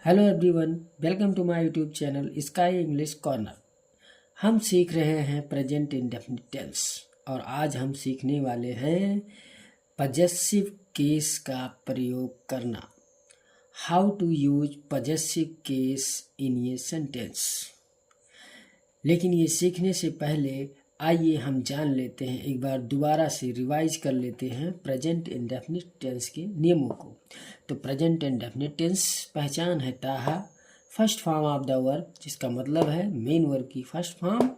Hello everyone, welcome to my YouTube channel Sky English Corner. हम सीख रहे हैं प्रेजेंट इंडेफिनिट टेंस और आज हम सीखने वाले हैं पजेसिव केस का प्रयोग करना। How to use possessive case in a sentence. लेकिन ये सीखने से पहले आइए हम जान लेते हैं, एक बार दोबारा से रिवाइज कर लेते हैं प्रेजेंट इंडेफिनिट टेंस के नियमों को। तो प्रेजेंट इंडेफिनिट टेंस पहचान है ताहा first form of the verb, जिसका मतलब है मेन वर्ब की first form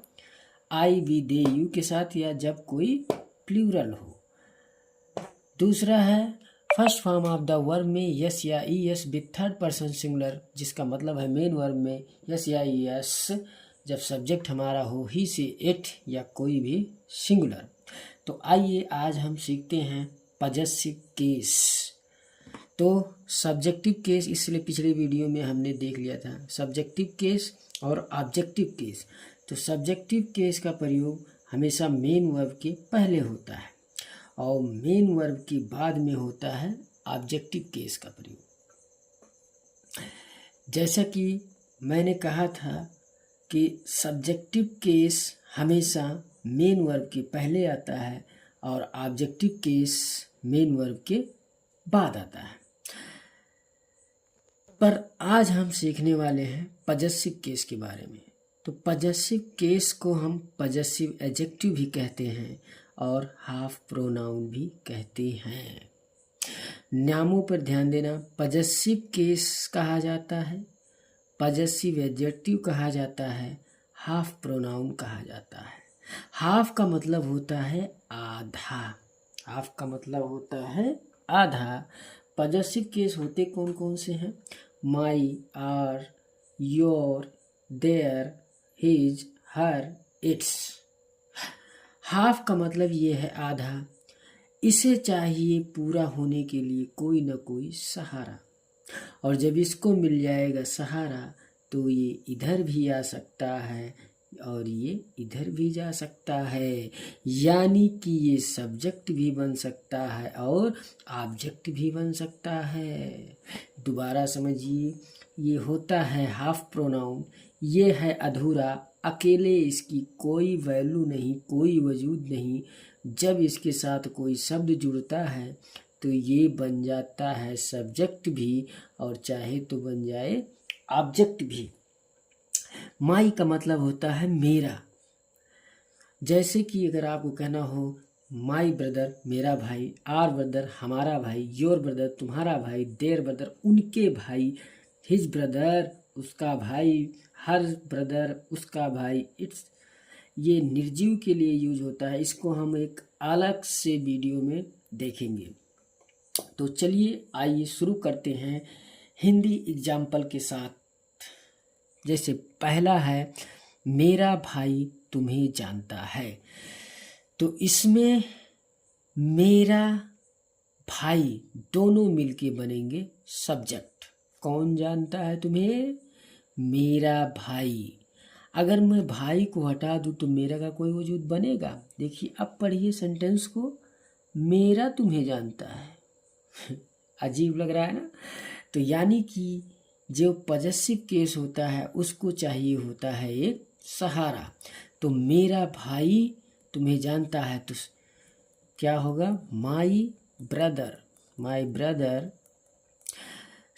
I we they you के साथ या जब कोई प्लूरल हो। दूसरा है first form of the verb में यस या E S with third person singular, जिसका मतलब है मेन वर्ब में यस या ई एस जब सब्जेक्ट हमारा हो ही से इट या कोई भी सिंगुलर। तो आइए आज हम सीखते हैं पजेसिव केस। तो सब्जेक्टिव केस इसलिए पिछले वीडियो में हमने देख लिया था, सब्जेक्टिव केस और ऑब्जेक्टिव केस। तो सब्जेक्टिव केस का प्रयोग हमेशा मेन वर्ब के पहले होता है और मेन वर्ब के बाद में होता है ऑब्जेक्टिव केस का प्रयोग। जैसा कि मैंने कहा था कि सब्जेक्टिव केस हमेशा मेन वर्ब के पहले आता है और ऑब्जेक्टिव केस मेन वर्ब के बाद आता है। पर आज हम सीखने वाले हैं पजेसिव केस के बारे में। तो पजेसिव केस को हम पजेसिव एडजेक्टिव भी कहते हैं और हाफ प्रोनाउन भी कहते हैं। नामों पर ध्यान देना, पजेसिव केस कहा जाता है, पजेसिव एडजेक्टिव कहा जाता है, हाफ प्रोनाउन कहा जाता है। हाफ का मतलब होता है आधा, हाफ का मतलब होता है आधा। पजेसिव केस होते कौन कौन से हैं? My, are, your, their, his, her, its. Half का मतलब ये है आधा, इसे चाहिए पूरा होने के लिए कोई न कोई सहारा, और जब इसको मिल जाएगा सहारा तो ये इधर भी आ सकता है और ये इधर भी जा सकता है, यानी कि ये सब्जेक्ट भी बन सकता है और ऑब्जेक्ट भी बन सकता है। दोबारा समझिए, ये होता है हाफ प्रोनाउन, ये है अधूरा, अकेले इसकी कोई वैल्यू नहीं, कोई वजूद नहीं। जब इसके साथ कोई शब्द जुड़ता है तो ये बन जाता है सब्जेक्ट भी और चाहे तो बन जाए ऑब्जेक्ट भी। माई का मतलब होता है मेरा। जैसे कि अगर आपको कहना हो माई ब्रदर मेरा भाई, आर ब्रदर हमारा भाई, योर ब्रदर तुम्हारा भाई, देयर ब्रदर उनके भाई, हिज ब्रदर उसका भाई, हर ब्रदर उसका भाई, इट्स ये निर्जीव के लिए यूज होता है। इसको हम एक अलग से वीडियो में देखेंगे। तो चलिए आइए शुरू करते हैं हिंदी एग्जाम्पल के साथ। जैसे पहला है मेरा भाई तुम्हें जानता है। तो इसमें मेरा भाई दोनों मिलके बनेंगे सब्जेक्ट। कौन जानता है तुम्हें? मेरा भाई। अगर मैं भाई को हटा दूं तो मेरा का कोई वजूद बनेगा? देखिए अब पढ़िए सेंटेंस को, मेरा तुम्हें जानता है अजीब लग रहा है ना? तो यानी कि जो पजेसिव केस होता है उसको चाहिए होता है एक सहारा। तो मेरा भाई तुम्हें जानता है तो क्या होगा? My brother, my brother.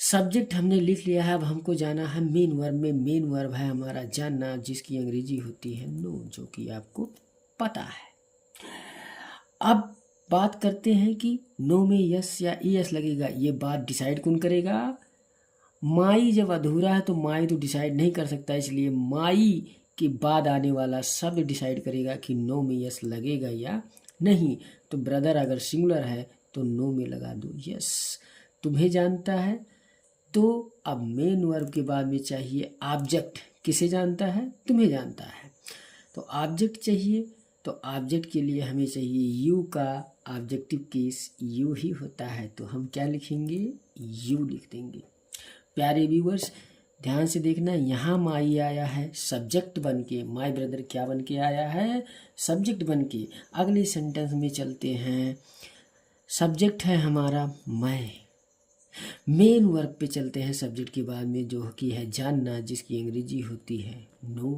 Subject हमने लिख लिया है, अब हमको जाना है मेन वर्ब में। मेन वर्ब है हमारा जानना, जिसकी अंग्रेजी होती है नो, जो कि आपको पता है। अब बात करते हैं कि नो में यस या ई एस लगेगा, ये बात डिसाइड कौन करेगा? माई जब अधूरा है तो माई तो डिसाइड नहीं कर सकता, इसलिए माई के बाद आने वाला शब्द डिसाइड करेगा कि नो में यस लगेगा या नहीं। तो ब्रदर अगर सिंगुलर है तो नो में लगा दो यस। तुम्हें जानता है, तो अब मेन वर्ब के बाद में चाहिए ऑब्जेक्ट। किसे जानता है? तुम्हें जानता है। तो ऑब्जेक्ट चाहिए, तो ऑब्जेक्ट के लिए हमें चाहिए यू का ऑब्जेक्टिव केस यू ही होता है। तो हम क्या लिखेंगे? यू लिख देंगे। प्यारे व्यूअर्स ध्यान से देखना, यहाँ माई आया है सब्जेक्ट बन के, माई ब्रदर क्या बन के आया है? सब्जेक्ट बन के। अगले सेंटेंस में चलते हैं। सब्जेक्ट है हमारा मैं, मेन वर्ब पे चलते हैं सब्जेक्ट के बाद में, जो कि है जानना, जिसकी अंग्रेजी होती है नो।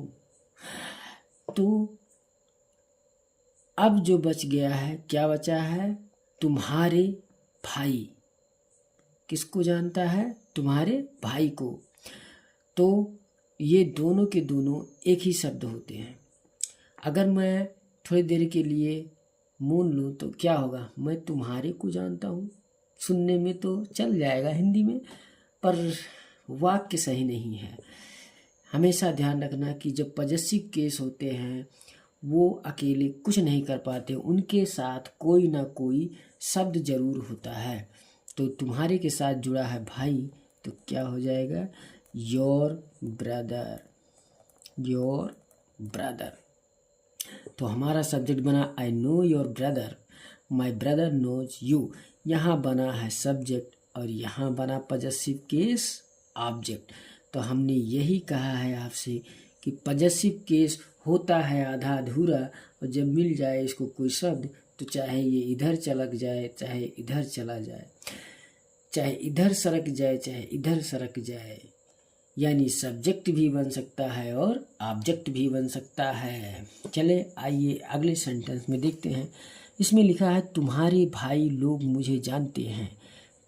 तो अब जो बच गया है, क्या बचा है? तुम्हारे भाई। किसको जानता है? तुम्हारे भाई को। तो ये दोनों के दोनों एक ही शब्द होते हैं। अगर मैं थोड़ी देर के लिए मोल लूँ तो क्या होगा? मैं तुम्हारे को जानता हूँ। सुनने में तो चल जाएगा हिंदी में, पर वाक्य सही नहीं है। हमेशा ध्यान रखना कि जब पॉजेसिव केस होते हैं वो अकेले कुछ नहीं कर पाते, उनके साथ कोई ना कोई शब्द जरूर होता है। तो तुम्हारे के साथ जुड़ा है भाई, तो क्या हो जाएगा? Your brother, your brother. तो हमारा सब्जेक्ट बना I know your brother, my brother knows you. यहाँ बना है सब्जेक्ट और यहाँ बना पॉजेसिव केस ऑब्जेक्ट। तो हमने यही कहा है आपसे कि पॉजेसिव केस होता है आधा अधूरा, और जब मिल जाए इसको कोई शब्द तो चाहे ये इधर चलक जाए, चाहे इधर चला जाए, चाहे इधर सरक जाए, चाहे इधर सरक जाए, यानी सब्जेक्ट भी बन सकता है और ऑब्जेक्ट भी बन सकता है। चले आइए अगले सेंटेंस में देखते हैं। इसमें लिखा है तुम्हारे भाई लोग मुझे जानते हैं।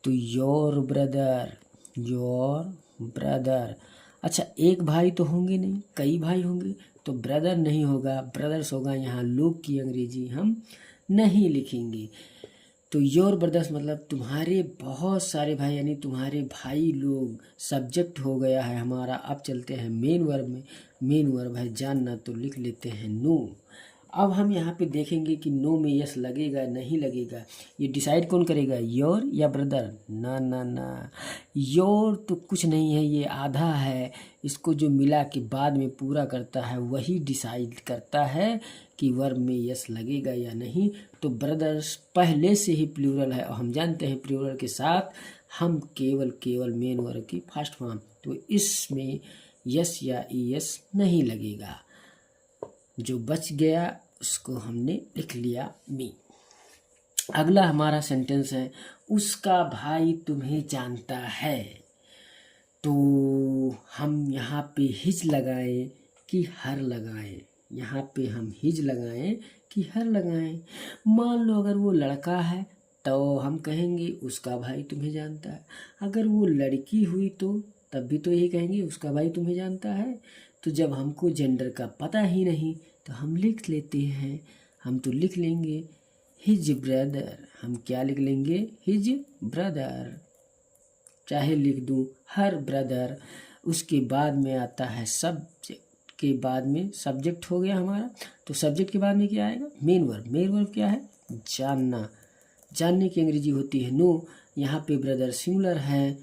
तो योर ब्रदर, योर ब्रदर। अच्छा, एक भाई तो होंगे नहीं, कई भाई होंगे, तो ब्रदर नहीं होगा, ब्रदर्स होगा। यहाँ लोग की अंग्रेजी हम नहीं लिखेंगे। तो योर ब्रदर्स मतलब तुम्हारे बहुत सारे भाई, यानी तुम्हारे भाई लोग सब्जेक्ट हो गया है हमारा। अब चलते हैं मेन वर्ब में। मेन वर्ब है जानना, तो लिख लेते हैं नो। अब हम यहाँ पे देखेंगे कि नो में यस लगेगा नहीं लगेगा, ये डिसाइड कौन करेगा? योर या ब्रदर? ना ना ना, योर तो कुछ नहीं है, ये आधा है। इसको जो मिला के बाद में पूरा करता है वही डिसाइड करता है कि वर्ब में यस लगेगा या नहीं। तो ब्रदर्स पहले से ही प्लूरल है और हम जानते हैं प्लूरल के साथ हम केवल मेन वर्ब की फर्स्ट फॉर्म, तो इसमें यस या ईएस नहीं लगेगा। जो बच गया उसको हमने लिख लिया मी। अगला हमारा सेंटेंस है उसका भाई तुम्हें जानता है। तो हम यहाँ पे हिज लगाएं कि हर लगाएं? यहाँ पे हम हिज लगाएं कि हर लगाएं? मान लो अगर वो लड़का है तो हम कहेंगे उसका भाई तुम्हें जानता है। अगर वो लड़की हुई तो तब भी तो यही कहेंगे उसका भाई तुम्हें जानता है। तो जब हमको जेंडर का पता ही नहीं तो हम लिख लेते हैं, हम तो लिख लेंगे हिज ब्रदर। हम क्या लिख लेंगे? His brother. चाहे लिख दूँ हर ब्रदर। उसके बाद में आता है सब्जेक्ट, के बाद में सब्जेक्ट हो गया हमारा। तो सब्जेक्ट के बाद में क्या आएगा? Main verb. मेन वर्ब क्या है? जानना। जानने की अंग्रेजी होती है नो। यहाँ पे ब्रदर सिंगुलर है।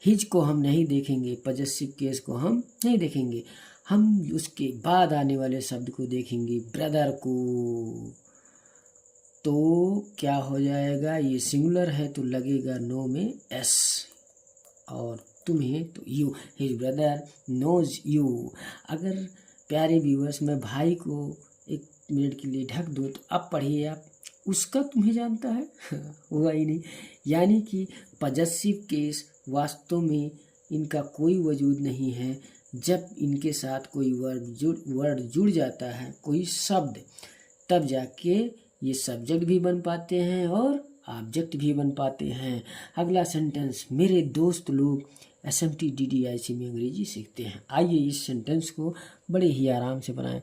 हिज को हम नहीं देखेंगे, पॉजेसिव केस को हम नहीं देखेंगे, हम उसके बाद आने वाले शब्द को देखेंगे, ब्रदर को। तो क्या हो जाएगा? ये सिंगुलर है तो लगेगा नो में एस, और तुम्हें तो you. His brother knows you. अगर प्यारे व्यूअर्स मैं भाई को एक मिनट के लिए ढक दूँ तो अब पढ़िए आप, उसका तुम्हें जानता है हुआ ही नहीं। यानी कि पॉजेसिव केस वास्तव में इनका कोई वजूद नहीं है। जब इनके साथ कोई वर्ड जुड़ जाता है, कोई शब्द, तब जाके ये सब्जेक्ट भी बन पाते हैं और ऑब्जेक्ट भी बन पाते हैं। अगला सेंटेंस, मेरे दोस्त लोग SMT DDIC में अंग्रेजी सीखते हैं। आइए इस सेंटेंस को बड़े ही आराम से बनाएं।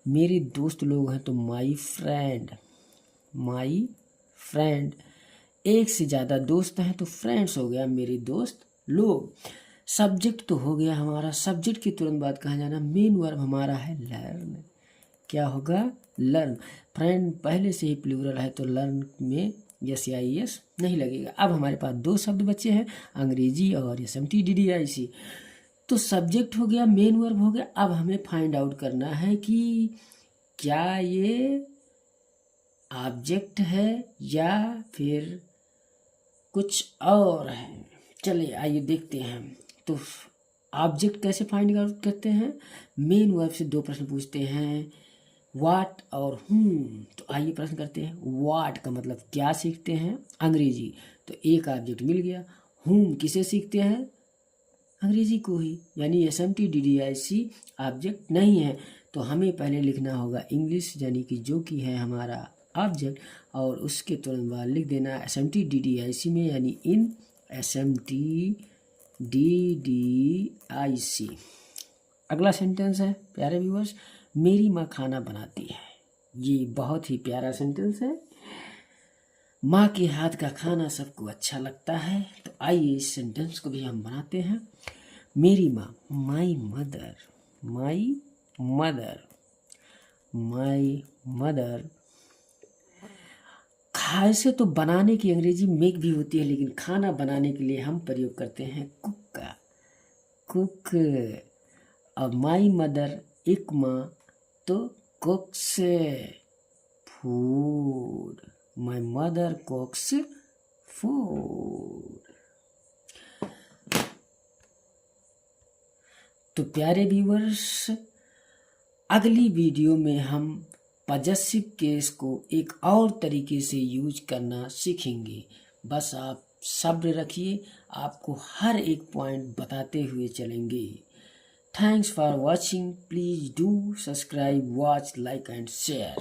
मेरे दोस्त लोग हैं तो माई फ्रेंड, माई फ्रेंड। एक से ज़्यादा दोस्त हैं तो फ्रेंड्स हो गया, मेरे दोस्त लोग। सब्जेक्ट तो हो गया हमारा, सब्जेक्ट के तुरंत बाद कहाँ जाना? मेन वर्ब हमारा है लर्न। क्या होगा? लर्न। फ्रेंड पहले से ही प्लूरल है तो लर्न में यस या ईएस नहीं लगेगा। अब हमारे पास दो शब्द बचे हैं, अंग्रेजी और SMT DDIC। तो सब्जेक्ट हो गया, मेन वर्ब हो गया। अब हमें फाइंड आउट करना है कि क्या ये ऑब्जेक्ट है या फिर कुछ और है। चलिए आइए देखते हैं। तो ऑब्जेक्ट कैसे फाइंड आउट करते हैं? मेन वर्ब से दो प्रश्न पूछते हैं, वाट और हुम। तो आइए प्रश्न करते हैं। वाट का मतलब क्या सीखते हैं? अंग्रेजी। तो एक ऑब्जेक्ट मिल गया। whom किसे सीखते हैं? अंग्रेजी को ही, यानी SMTDDIC ऑब्जेक्ट नहीं है। तो हमें पहले लिखना होगा इंग्लिश, यानी कि जो कि है हमारा ऑब्जेक्ट, और उसके तुरंत बाद लिख देना SMTDDIC में, यानी इन SMTDDIC। अगला सेंटेंस है प्यारे व्यूअर्स, मेरी माँ खाना बनाती है। ये बहुत ही प्यारा सेंटेंस है। माँ के हाथ का खाना सबको अच्छा लगता है। तो आइए इस सेंटेंस को भी हम बनाते हैं। मेरी माँ, my mother, my mother, my mother. ऐसे तो बनाने की अंग्रेजी मेक भी होती है, लेकिन खाना बनाने के लिए हम प्रयोग करते हैं कुक का, कुक। और माई मदर एक माँ तो कुक्स फूड, माई मदर कुक्स फूड। तो प्यारे व्यूअर्स, अगली वीडियो में हम पॉजेसिव केस को एक और तरीके से यूज करना सीखेंगे। बस आप सब्र रखिए, आपको हर एक पॉइंट बताते हुए चलेंगे। Thanks for watching. Please do subscribe, watch, like and share.